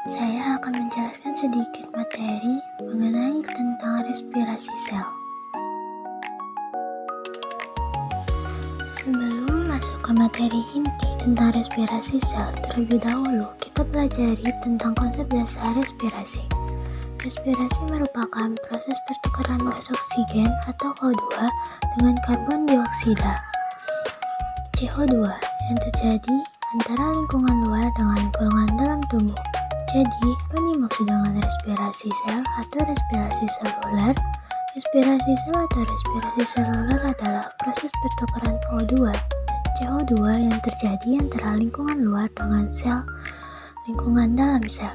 Saya akan menjelaskan sedikit materi mengenai tentang respirasi sel. Sebelum masuk ke materi inti tentang respirasi sel, terlebih dahulu kita pelajari tentang konsep dasar respirasi. Respirasi merupakan proses pertukaran gas oksigen atau O2 dengan karbon dioksida CO2 yang terjadi antara lingkungan luar dengan lingkungan dalam tubuh. Jadi, apa yang dimaksud dengan respirasi sel atau respirasi seluler? Respirasi sel atau respirasi seluler adalah proses pertukaran O2 dan CO2 yang terjadi antara lingkungan luar dengan sel lingkungan dalam sel.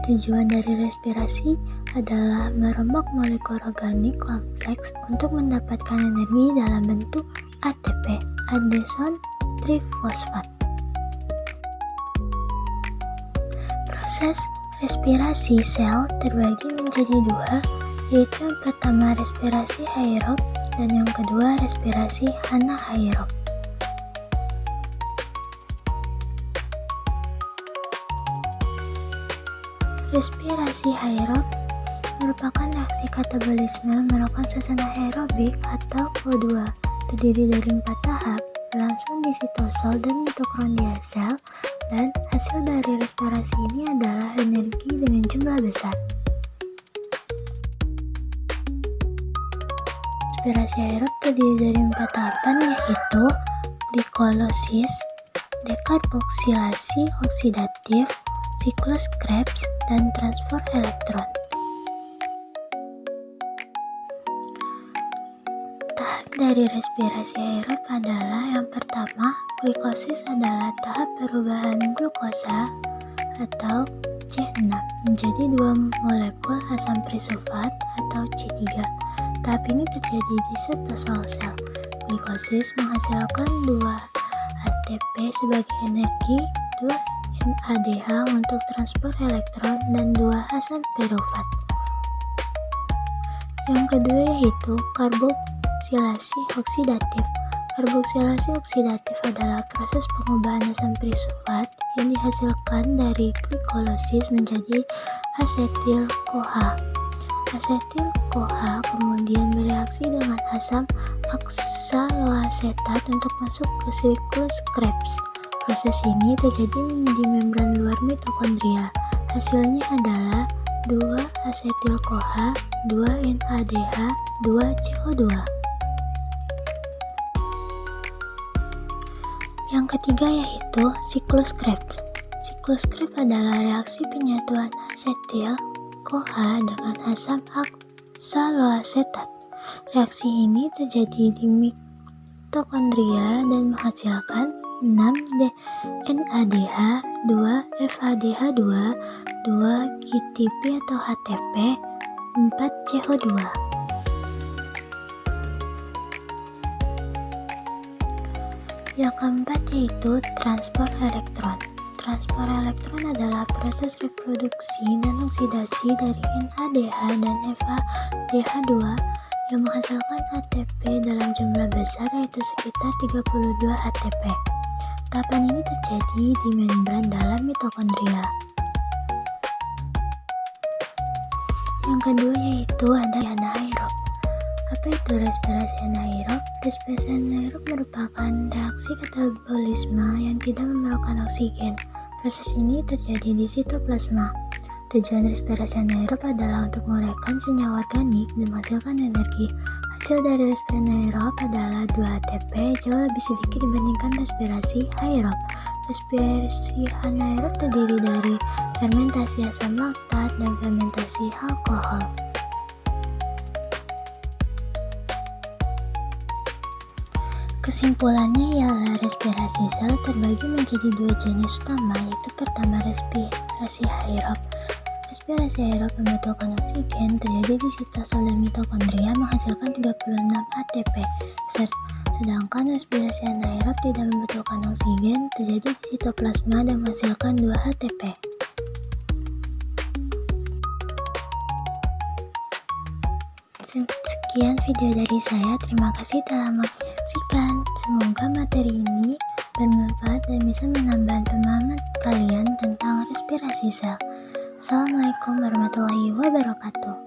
Tujuan dari respirasi adalah merombak molekul organik kompleks untuk mendapatkan energi dalam bentuk ATP, adenosine trifosfat. Proses respirasi sel terbagi menjadi dua, yaitu yang pertama respirasi aerob dan yang kedua respirasi anaerob. Respirasi aerob merupakan reaksi katabolisme melakukan suasana aerobik atau O2, terdiri dari 4 tahap, berlangsung di sitosol dan mitokondria sel, dan hasil dari respirasi ini adalah energi dengan jumlah besar. Respirasi aerob terdiri dari 4 tahapan, yaitu glikolisis, dekarboksilasi oksidatif, siklus Krebs, dan transport elektron. Tahap dari respirasi aerob adalah yang pertama, glikosis adalah tahap perubahan glukosa atau C6 menjadi 2 molekul asam trisulfat atau C3. Tahap ini terjadi di sitosol sel. Glikosis menghasilkan 2 ATP sebagai energi, 2 NADH untuk transport elektron, dan 2 asam pirufat. Yang kedua yaitu karboksilasi oksidatif. Karboksilasi oksidatif adalah proses pengubahan asam trisulfat yang dihasilkan dari glikolisis menjadi asetil-CoA. Asetil-CoA kemudian bereaksi dengan asam oksaloasetat untuk masuk ke siklus Krebs. Proses ini terjadi di membran luar mitokondria. Hasilnya adalah 2 asetil-CoA, 2 NADH, 2 CO2. Yang ketiga yaitu siklus Krebs. Siklus Krebs adalah reaksi penyatuan asetil-CoA dengan asam oksaloasetat. Reaksi ini terjadi di mitokondria dan menghasilkan 6 NADH, 2 FADH2, 2 GTP atau HTP, 4 CO2. Yang keempat yaitu transport elektron. Transport elektron adalah proses reproduksi dan oksidasi dari NADH dan FADH2 yang menghasilkan ATP dalam jumlah besar, yaitu sekitar 32 ATP. Tahapan ini terjadi di membran dalam mitokondria. Yang kedua yaitu ada anaerob. Apa itu respirasi anaerob? Respirasi anaerob merupakan reaksi katabolisme yang tidak memerlukan oksigen. Proses ini terjadi di sitoplasma. Tujuan respirasi anaerob adalah untuk menguraikan senyawa organik dan menghasilkan energi. Hasil dari respirasi anaerob adalah 2 ATP, jauh lebih sedikit dibandingkan respirasi aerob. Respirasi anaerob terdiri dari fermentasi asam laktat dan fermentasi alkohol. Kesimpulannya ialah respirasi sel terbagi menjadi 2 jenis utama, yaitu pertama respirasi aerob. Respirasi aerob membutuhkan oksigen, terjadi di sitosol dan mitokondria, menghasilkan 36 ATP. Sedangkan respirasi anaerob tidak membutuhkan oksigen, terjadi di sitoplasma dan menghasilkan 2 ATP. Sekian video dari saya, terima kasih telah menyaksikan. Semoga materi ini bermanfaat dan bisa menambah pemahaman kalian tentang respirasi sel. Assalamualaikum warahmatullahi wabarakatuh.